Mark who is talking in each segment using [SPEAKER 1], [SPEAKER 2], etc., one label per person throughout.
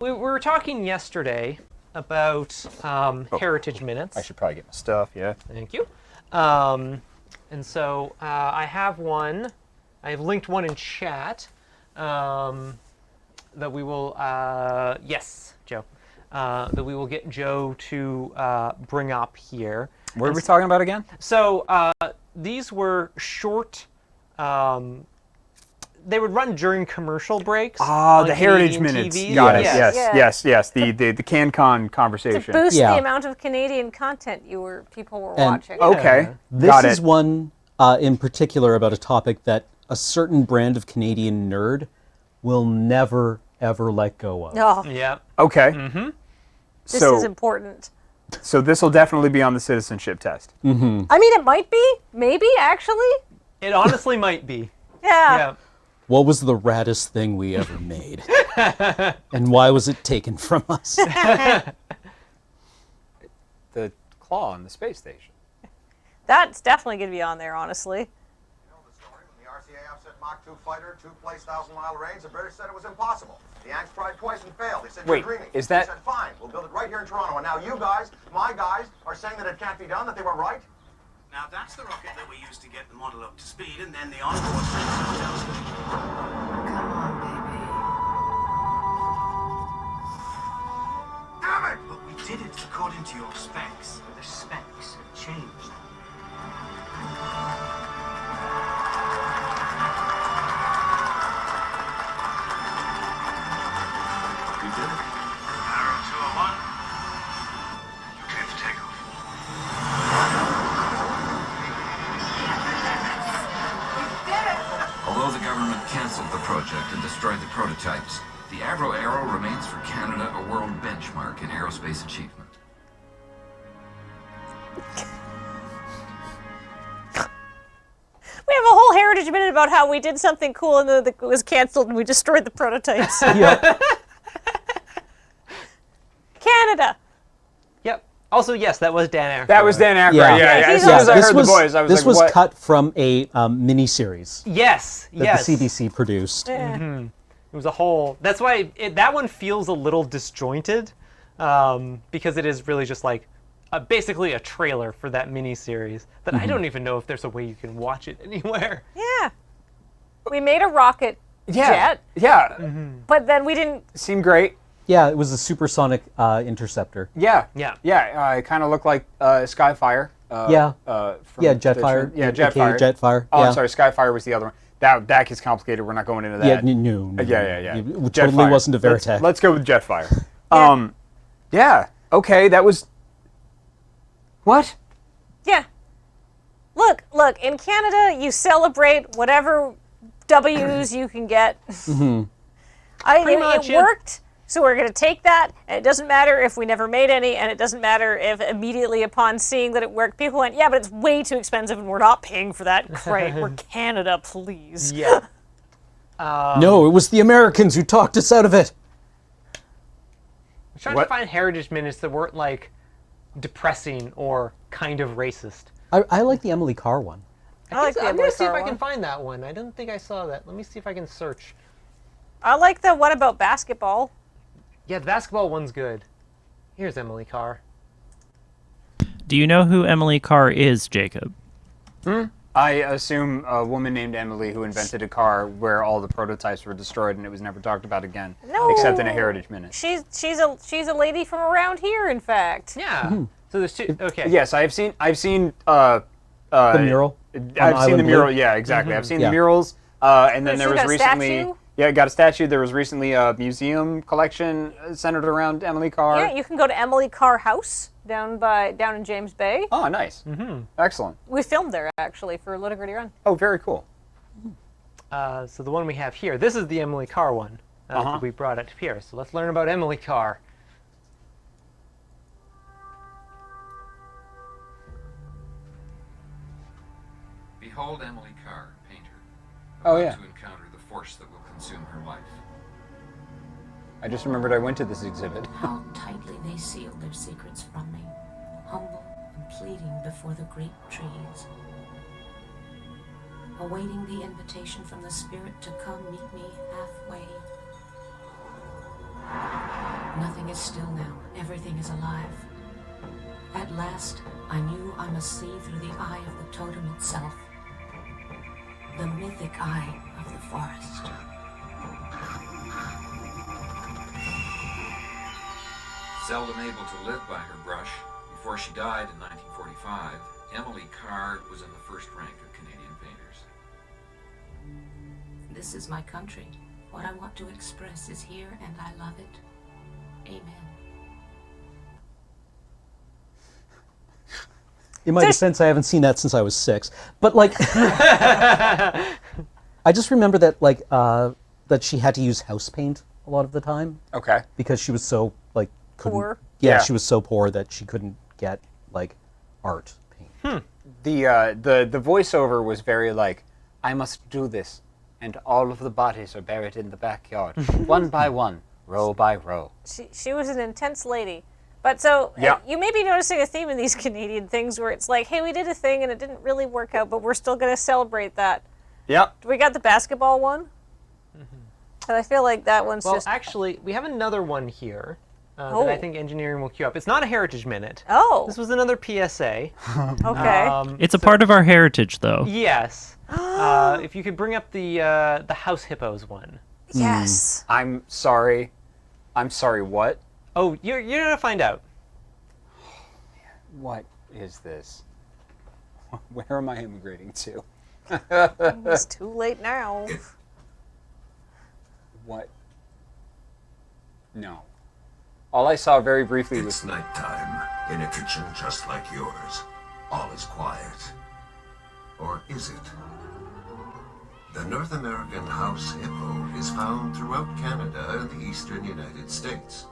[SPEAKER 1] We were talking yesterday about heritage minutes.
[SPEAKER 2] I should probably get my stuff, yeah.
[SPEAKER 1] Thank you. And so I have one. I have linked one in chat that we will, yes, Joe, that we will get Joe to bring up here.
[SPEAKER 2] What are we talking about again?
[SPEAKER 1] So these were short, they would run during commercial breaks.
[SPEAKER 2] Ah, the Heritage
[SPEAKER 1] Canadian
[SPEAKER 2] Minutes.
[SPEAKER 1] TV.
[SPEAKER 2] Got it.
[SPEAKER 1] Yes.
[SPEAKER 2] Yes. The CanCon conversation.
[SPEAKER 3] To boost the amount of Canadian content people were watching.
[SPEAKER 2] Okay,
[SPEAKER 4] this is one in particular about a topic that a certain brand of Canadian nerd will never, ever let go of.
[SPEAKER 3] Oh,
[SPEAKER 1] Yeah.
[SPEAKER 2] Okay.
[SPEAKER 3] this is important.
[SPEAKER 2] So this will definitely be on the citizenship test.
[SPEAKER 3] I mean, it might be. Maybe, actually.
[SPEAKER 1] It honestly might be.
[SPEAKER 3] Yeah.
[SPEAKER 4] What was the raddest thing we ever made? And why was it taken from us?
[SPEAKER 2] The claw on the space station.
[SPEAKER 3] That's definitely going to be on there, honestly.
[SPEAKER 5] You know the story when the RCAF sent Mach 2 fighter to place 1,000-mile range. The British said it was impossible. The Yanks tried twice and failed. They said,
[SPEAKER 2] Wait,
[SPEAKER 5] you're dreaming.
[SPEAKER 2] is that-
[SPEAKER 5] They said, fine, we'll build it right here in Toronto. And now you guys, my guys, are saying that it can't be done, that they were right?
[SPEAKER 6] Now that's the rocket that we used to get the model up to speed, and then the onboard.
[SPEAKER 7] Come on, baby.
[SPEAKER 5] Damn it!
[SPEAKER 6] But we did it according to your specs. The specs have changed.
[SPEAKER 5] You did it.
[SPEAKER 6] Arrow 201. You clear for takeoff.
[SPEAKER 7] Although the government cancelled the project and destroyed the prototypes, the Avro Arrow remains for Canada a world benchmark in aerospace achievement.
[SPEAKER 3] We have a whole heritage minute about how we did something cool and then it was canceled and we destroyed the prototypes.
[SPEAKER 4] Yep.
[SPEAKER 3] Canada.
[SPEAKER 1] Yep. Also, yes, that was Dan Aykroyd.
[SPEAKER 2] That was Dan Aykroyd.
[SPEAKER 4] Yeah.
[SPEAKER 2] Yeah.
[SPEAKER 3] Yeah,
[SPEAKER 2] As soon as I
[SPEAKER 4] this
[SPEAKER 2] heard
[SPEAKER 4] was,
[SPEAKER 2] the voice, I was
[SPEAKER 4] this
[SPEAKER 2] like,
[SPEAKER 4] was
[SPEAKER 2] what?
[SPEAKER 4] cut from a mini-series
[SPEAKER 1] Yes.
[SPEAKER 4] that
[SPEAKER 1] Yes.
[SPEAKER 4] the CBC produced.
[SPEAKER 1] It was a whole. That's why that one feels a little disjointed, because it is really just like basically a trailer for that mini-series that I don't even know if there's a way you can watch it anywhere.
[SPEAKER 3] Yeah. We made a rocket jet,
[SPEAKER 2] Yeah.
[SPEAKER 3] but then we didn't.
[SPEAKER 2] Seemed great.
[SPEAKER 4] Yeah, it was a supersonic interceptor.
[SPEAKER 2] Yeah.
[SPEAKER 1] Yeah.
[SPEAKER 2] Yeah. It kind of looked like Skyfire.
[SPEAKER 4] Yeah.
[SPEAKER 2] From
[SPEAKER 4] Yeah,
[SPEAKER 2] the
[SPEAKER 4] Jetfire.
[SPEAKER 2] show. Yeah,
[SPEAKER 4] AKA
[SPEAKER 2] Jetfire.
[SPEAKER 4] Jetfire.
[SPEAKER 2] Oh,
[SPEAKER 4] yeah.
[SPEAKER 2] I'm sorry. Skyfire was the other one. That gets complicated. We're not going into that.
[SPEAKER 4] Yeah, no.
[SPEAKER 2] Yeah.
[SPEAKER 4] It totally
[SPEAKER 2] Jetfire.
[SPEAKER 4] wasn't a Veritech.
[SPEAKER 2] Let's go with Jetfire.
[SPEAKER 3] Yeah.
[SPEAKER 2] Yeah. Okay, that was. What?
[SPEAKER 3] Yeah. Look, in Canada, you celebrate whatever W's you can get.
[SPEAKER 1] Pretty much,
[SPEAKER 3] it
[SPEAKER 1] yeah.
[SPEAKER 3] worked, so we're going to take that, and it doesn't matter if we never made any, and it doesn't matter if immediately upon seeing that it worked, people went, yeah, but it's way too expensive, and we're not paying for that. Great, we're Canada, please.
[SPEAKER 1] Yeah.
[SPEAKER 4] No, it was the Americans who talked us out of it.
[SPEAKER 1] I'm trying
[SPEAKER 2] What?
[SPEAKER 1] to find heritage minutes that weren't like depressing or kind of racist.
[SPEAKER 4] I like the Emily Carr one.
[SPEAKER 3] I like the
[SPEAKER 1] I'm
[SPEAKER 3] Emily
[SPEAKER 1] gonna see if
[SPEAKER 3] Carr
[SPEAKER 1] I can
[SPEAKER 3] one.
[SPEAKER 1] find that one. I don't think I saw that. Let me see if I can search.
[SPEAKER 3] I like the one about basketball.
[SPEAKER 1] Yeah, the basketball one's good. Here's Emily Carr.
[SPEAKER 8] Do you know who Emily Carr is, Jacob?
[SPEAKER 2] I assume a woman named Emily who invented a car where all the prototypes were destroyed and it was never talked about again,
[SPEAKER 3] No.
[SPEAKER 2] except in a Heritage Minute.
[SPEAKER 3] She's a lady from around here, in fact.
[SPEAKER 1] Yeah. So there's two. Okay.
[SPEAKER 2] Yes, I've seen
[SPEAKER 4] The mural.
[SPEAKER 2] I've seen
[SPEAKER 4] Island
[SPEAKER 2] the
[SPEAKER 4] Blue.
[SPEAKER 2] mural. Yeah, exactly. I've seen
[SPEAKER 4] Yeah.
[SPEAKER 2] the murals, and then
[SPEAKER 3] She's
[SPEAKER 2] there was
[SPEAKER 3] got a
[SPEAKER 2] recently.
[SPEAKER 3] statue?
[SPEAKER 2] Yeah, got a statue. There was recently a museum collection centered around Emily Carr.
[SPEAKER 3] Yeah, you can go to Emily Carr House down in James Bay.
[SPEAKER 2] Oh, nice. Excellent.
[SPEAKER 3] We filmed there actually for Little Gritty Run.
[SPEAKER 2] Oh, very cool.
[SPEAKER 1] So the one we have here, this is the Emily Carr one that we brought up here. So let's learn about Emily Carr.
[SPEAKER 7] Behold Emily Carr, painter,
[SPEAKER 2] Oh,
[SPEAKER 7] about
[SPEAKER 2] yeah.
[SPEAKER 7] to encounter the force that will consume her life.
[SPEAKER 2] I just remembered I went to this exhibit.
[SPEAKER 9] How tightly they sealed their secrets from me, humble and pleading before the great trees, awaiting the invitation from the spirit to come meet me halfway. Nothing is still now. Everything is alive. At last, I knew I must see through the eye of the totem itself. The mythic eye of the forest.
[SPEAKER 7] Seldom able to live by her brush, before she died in 1945, Emily Carr was in the first rank of Canadian painters.
[SPEAKER 9] This is my country. What I want to express is here, and I love it. Amen.
[SPEAKER 4] In my defense, I haven't seen that since I was 6. But like, I just remember that that she had to use house paint a lot of the time
[SPEAKER 2] Okay.
[SPEAKER 4] because she was so couldn't.
[SPEAKER 3] Poor.
[SPEAKER 4] Yeah,
[SPEAKER 2] Yeah.
[SPEAKER 4] she was so poor that she couldn't get art paint.
[SPEAKER 2] The voiceover was very like, I must do this, and all of the bodies are buried in the backyard, one by one, row by row.
[SPEAKER 3] She was an intense lady. But so,
[SPEAKER 2] Yeah.
[SPEAKER 3] you may be noticing a theme in these Canadian things where it's like, hey, we did a thing and it didn't really work out, but we're still going to celebrate that.
[SPEAKER 2] Yep.
[SPEAKER 3] We got the basketball one? And I feel like that one's
[SPEAKER 1] Well,
[SPEAKER 3] just...
[SPEAKER 1] actually, we have another one here that I
[SPEAKER 3] Oh.
[SPEAKER 1] think engineering will queue up. It's not a Heritage Minute.
[SPEAKER 3] Oh,
[SPEAKER 1] This was another PSA.
[SPEAKER 3] okay.
[SPEAKER 8] It's a part of our heritage, though.
[SPEAKER 1] Yes. If you could bring up the House Hippos one.
[SPEAKER 3] Yes.
[SPEAKER 2] I'm sorry. I'm sorry, what?
[SPEAKER 1] Oh, you're gonna find out.
[SPEAKER 2] What is this? Where am I immigrating to?
[SPEAKER 3] It's too late now.
[SPEAKER 2] What? No. All I saw very briefly was...
[SPEAKER 10] It's nighttime in a kitchen just like yours. All is quiet. Or is it? The North American house hippo is found throughout Canada and the eastern United States.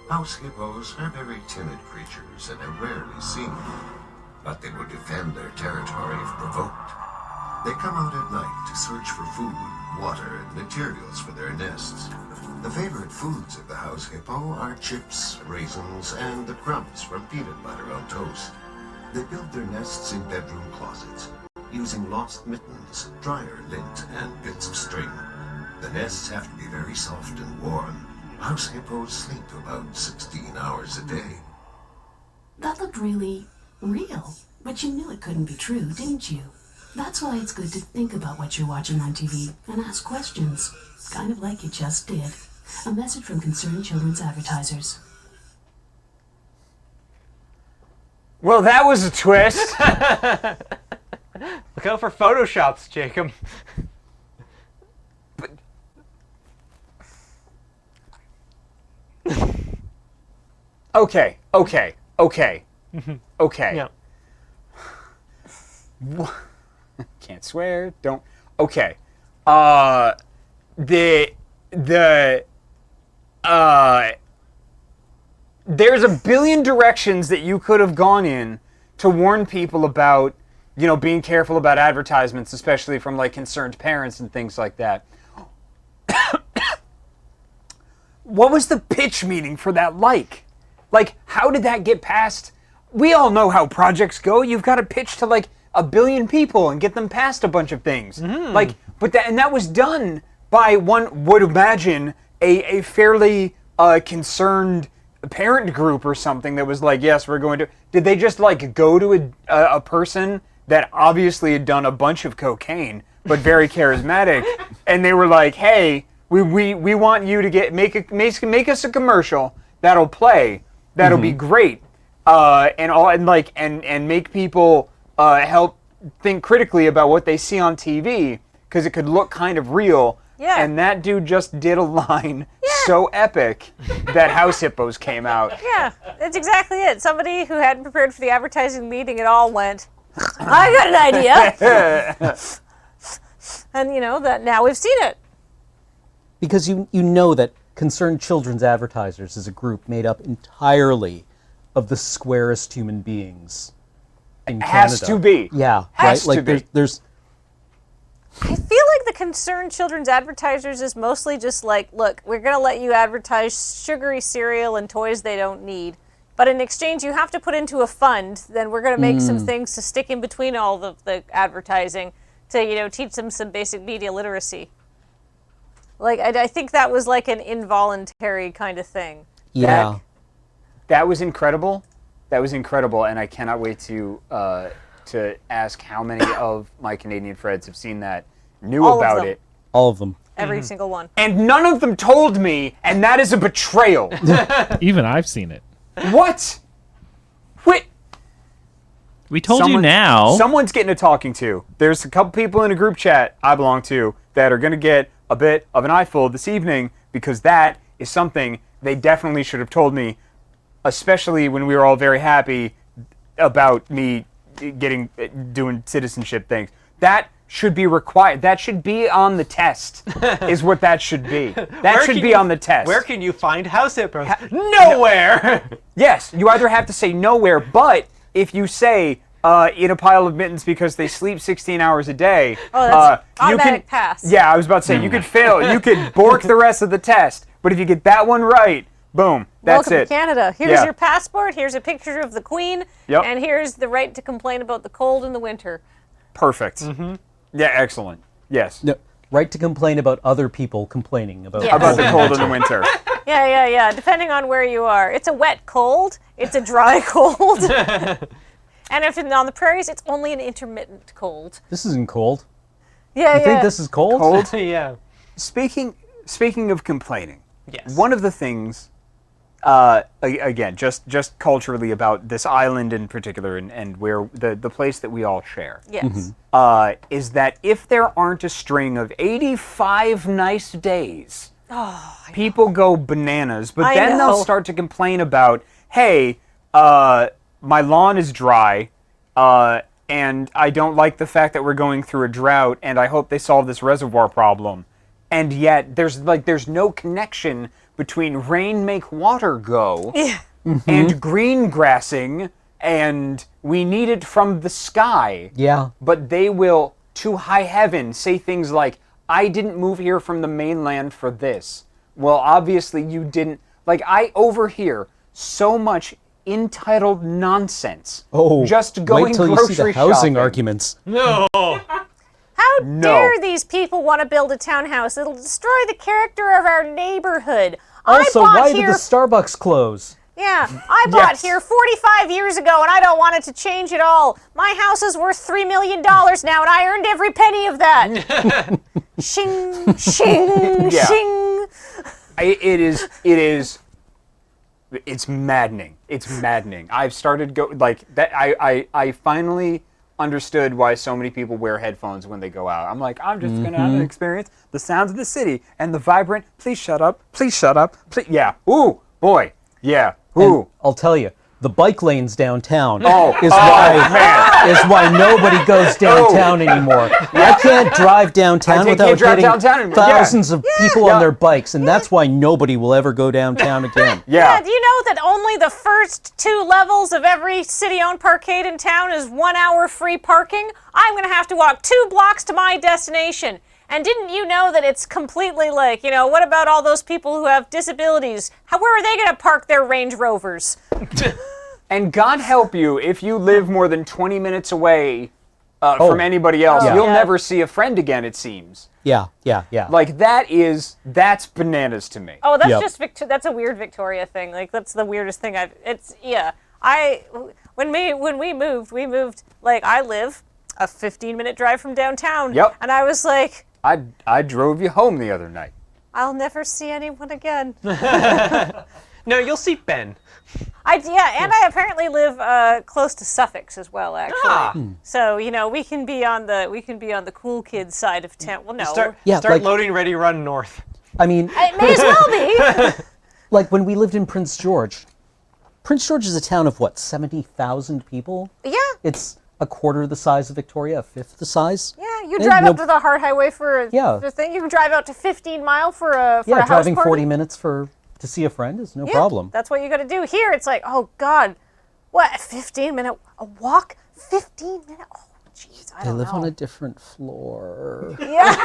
[SPEAKER 10] House hippos are very timid creatures and are rarely seen, but they will defend their territory if provoked. They come out at night to search for food, water, and materials for their nests. The favorite foods of the house hippo are chips, raisins, and the crumbs from peanut butter on toast. They build their nests in bedroom closets, using lost mittens, dryer lint, and bits of string. The nests have to be very soft and warm. House hippos sleep about 16 hours a day.
[SPEAKER 9] That looked really real, but you knew it couldn't be true, didn't you? That's why it's good to think about what you're watching on TV and ask questions, kind of like you just did. A message from Concerned Children's Advertisers.
[SPEAKER 2] Well, that was a twist.
[SPEAKER 1] Look out for Photoshops, Jacob.
[SPEAKER 2] Okay.
[SPEAKER 1] Yeah.
[SPEAKER 2] Can't swear. Don't. Okay. There's a billion directions that you could have gone in to warn people about, being careful about advertisements, especially from concerned parents and things like that. What was the pitch meeting for that like? How did that get past? We all know how projects go. You've got to pitch to a billion people and get them past a bunch of things. That was done by one would imagine a fairly concerned parent group or something that was like, yes, we're going to. Did they just go to a person that obviously had done a bunch of cocaine but very charismatic, and they were like, hey, we want you to make us a commercial that'll play, that'll be great, and make people help think critically about what they see on TV because it could look kind of real.
[SPEAKER 3] Yeah.
[SPEAKER 2] And that dude just did a line so epic that House Hippos came out.
[SPEAKER 3] Yeah, that's exactly it. Somebody who hadn't prepared for the advertising meeting at all went, I got an idea. And that now we've seen it.
[SPEAKER 4] Because you know that Concerned Children's Advertisers is a group made up entirely of the squarest human beings in Canada.
[SPEAKER 2] Has to be.
[SPEAKER 4] Yeah,
[SPEAKER 2] Has
[SPEAKER 4] right?
[SPEAKER 2] to be.
[SPEAKER 4] There's
[SPEAKER 3] I feel like the Concerned Children's Advertisers is mostly just like, look, we're going to let you advertise sugary cereal and toys they don't need. But in exchange, you have to put into a fund. Then we're going to make some things to stick in between all the advertising to, teach them some basic media literacy. I think that was like an involuntary kind of thing.
[SPEAKER 4] Yeah.
[SPEAKER 2] That was incredible. That was incredible, and I cannot wait to ask how many of my Canadian friends have seen that, knew
[SPEAKER 3] All of
[SPEAKER 2] about
[SPEAKER 3] them.
[SPEAKER 2] it.
[SPEAKER 4] All of them.
[SPEAKER 3] Every single one.
[SPEAKER 2] And none of them told me, and that is a betrayal.
[SPEAKER 11] Even I've seen it.
[SPEAKER 2] What? Wait.
[SPEAKER 8] We told you now.
[SPEAKER 2] Someone's getting a talking to. There's a couple people in a group chat I belong to that are going to get a bit of an eyeful this evening because that is something they definitely should have told me, especially when we were all very happy about me doing citizenship things. That should be required. That should be on the test, is what that should be. That should be on the test.
[SPEAKER 1] Where can you find house hippos? Nowhere!
[SPEAKER 2] Yes, you either have to say nowhere, but if you say in a pile of mittens because they sleep 16 hours a day,
[SPEAKER 3] that's
[SPEAKER 2] you
[SPEAKER 3] automatic
[SPEAKER 2] can
[SPEAKER 3] pass.
[SPEAKER 2] Yeah, I was about to say you could fail. You could bork the rest of the test, but if you get that one right, boom, that's
[SPEAKER 3] Welcome
[SPEAKER 2] it.
[SPEAKER 3] to Canada. Here's your passport. Here's a picture of the Queen.
[SPEAKER 2] Yep.
[SPEAKER 3] And here's the right to complain about the cold in the winter.
[SPEAKER 2] Perfect. Yeah, excellent. Yes.
[SPEAKER 4] No, right to complain about other people complaining about
[SPEAKER 3] Yeah.
[SPEAKER 2] About the cold in the winter.
[SPEAKER 3] Yeah. Depending on where you are. It's a wet cold. It's a dry cold. And if it's on the prairies, it's only an intermittent cold.
[SPEAKER 4] This isn't cold.
[SPEAKER 3] Yeah,
[SPEAKER 4] You think this is cold?
[SPEAKER 2] Cold?
[SPEAKER 1] Yeah.
[SPEAKER 2] Speaking of complaining,
[SPEAKER 1] Yes.
[SPEAKER 2] one of the things, again, just culturally about this island in particular and where the place that we all share,
[SPEAKER 3] Yes.
[SPEAKER 2] is that if there aren't a string of 85 nice days, people go bananas. But
[SPEAKER 3] I
[SPEAKER 2] then they'll
[SPEAKER 3] know.
[SPEAKER 2] start to complain about, hey, my lawn is dry, and I don't like the fact that we're going through a drought, and I hope they solve this reservoir problem. And yet, there's no connection between rain make water go and green grassing, and we need it from the sky.
[SPEAKER 4] Yeah.
[SPEAKER 2] But they will, to high heaven, say things like, I didn't move here from the mainland for this. Well, obviously you didn't. Like, I overhear so much entitled nonsense.
[SPEAKER 4] Oh,
[SPEAKER 2] just going
[SPEAKER 4] wait till
[SPEAKER 2] grocery
[SPEAKER 4] you see the housing
[SPEAKER 2] shopping.
[SPEAKER 4] arguments.
[SPEAKER 1] No.
[SPEAKER 3] How dare these people want to build a townhouse? It'll destroy the character of our neighborhood.
[SPEAKER 4] Also,
[SPEAKER 3] I bought
[SPEAKER 4] why
[SPEAKER 3] here,
[SPEAKER 4] did the Starbucks close?
[SPEAKER 3] Yeah, I bought
[SPEAKER 2] Yes.
[SPEAKER 3] here 45 years ago, and I don't want it to change at all. My house is worth $3 million now, and I earned every penny of that. Shing, shing,
[SPEAKER 2] Yeah.
[SPEAKER 3] shing.
[SPEAKER 2] It's maddening. It's maddening. I've started that. I finally understood why so many people wear headphones when they go out. I'm like, I'm just gonna have an experience the sounds of the city and the vibrant. Please shut up. Please shut up. Please, yeah. Ooh, boy. Yeah. Ooh.
[SPEAKER 4] And I'll tell you, the bike lanes downtown
[SPEAKER 2] Oh,
[SPEAKER 4] is why nobody goes downtown anymore. I can't drive downtown
[SPEAKER 2] can't
[SPEAKER 4] without
[SPEAKER 2] drive
[SPEAKER 4] hitting
[SPEAKER 2] downtown anymore. Yeah.
[SPEAKER 4] thousands of people on their bikes, and that's why nobody will ever go downtown again.
[SPEAKER 2] Yeah.
[SPEAKER 3] Do you know that only the first 2 levels of every city-owned parkade in town is 1 hour free parking? I'm going to have to walk 2 blocks to my destination. And didn't you know that it's completely like, what about all those people who have disabilities? Where are they going to park their Range Rovers?
[SPEAKER 2] And God help you if you live more than 20 minutes away from anybody else.
[SPEAKER 3] Oh,
[SPEAKER 2] You'll
[SPEAKER 3] yeah.
[SPEAKER 2] never see a friend again, it seems.
[SPEAKER 4] Yeah.
[SPEAKER 2] Like, that's bananas to me.
[SPEAKER 3] Oh, that's
[SPEAKER 4] Yep.
[SPEAKER 3] just that's a weird Victoria thing. Like, that's the weirdest thing when we moved, like, I live a 15-minute drive from downtown.
[SPEAKER 2] Yep.
[SPEAKER 3] And I was like,
[SPEAKER 2] I drove you home the other night.
[SPEAKER 3] I'll never see anyone again.
[SPEAKER 1] No, you'll see Ben.
[SPEAKER 3] And I apparently live close to Suffolk as well, actually. So we can be on the cool kids side of town. Well, no,
[SPEAKER 1] Start
[SPEAKER 4] like-
[SPEAKER 1] loading, ready, run north.
[SPEAKER 4] I mean,
[SPEAKER 3] it may as well be.
[SPEAKER 4] like when we lived in Prince George. Prince George is a town of, 70,000 people?
[SPEAKER 3] Yeah.
[SPEAKER 4] It's a quarter the size of Victoria, a fifth the size.
[SPEAKER 3] Yeah, you drive up to the Hart Highway for
[SPEAKER 4] Yeah.
[SPEAKER 3] thing. You can drive out to 15 Mile for a house
[SPEAKER 4] driving
[SPEAKER 3] party.
[SPEAKER 4] 40 minutes to see a friend is no problem.
[SPEAKER 3] That's what you got to do. Here, it's like, oh God, what, a 15-minute walk? 15 minutes? Oh, jeez, I
[SPEAKER 4] They
[SPEAKER 3] don't
[SPEAKER 4] live
[SPEAKER 3] know.
[SPEAKER 4] on a different floor.
[SPEAKER 3] Yeah.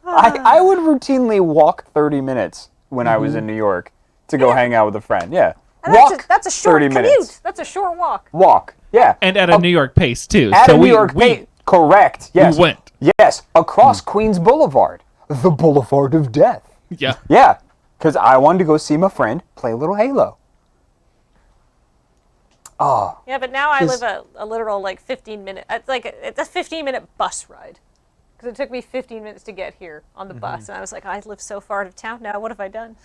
[SPEAKER 2] I would routinely walk 30 minutes when I was in New York to go hang out with a friend. Yeah.
[SPEAKER 3] And
[SPEAKER 2] Walk
[SPEAKER 3] that's a short
[SPEAKER 2] 30
[SPEAKER 3] commute.
[SPEAKER 2] minutes.
[SPEAKER 3] That's a short walk.
[SPEAKER 2] Walk. Yeah.
[SPEAKER 11] And at a New York pace, too.
[SPEAKER 2] At
[SPEAKER 11] so
[SPEAKER 2] a New
[SPEAKER 11] we,
[SPEAKER 2] York
[SPEAKER 11] we,
[SPEAKER 2] Correct. Yes.
[SPEAKER 11] We went.
[SPEAKER 2] Yes, across Queens Boulevard, the Boulevard of Death.
[SPEAKER 11] Yeah.
[SPEAKER 2] Yeah, because I wanted to go see my friend play a little Halo. Oh.
[SPEAKER 3] Yeah, but now I live a literal 15-minute. It's a 15-minute bus ride. Because it took me 15 minutes to get here on the bus, and I was like, I live so far out of town now. What have I done?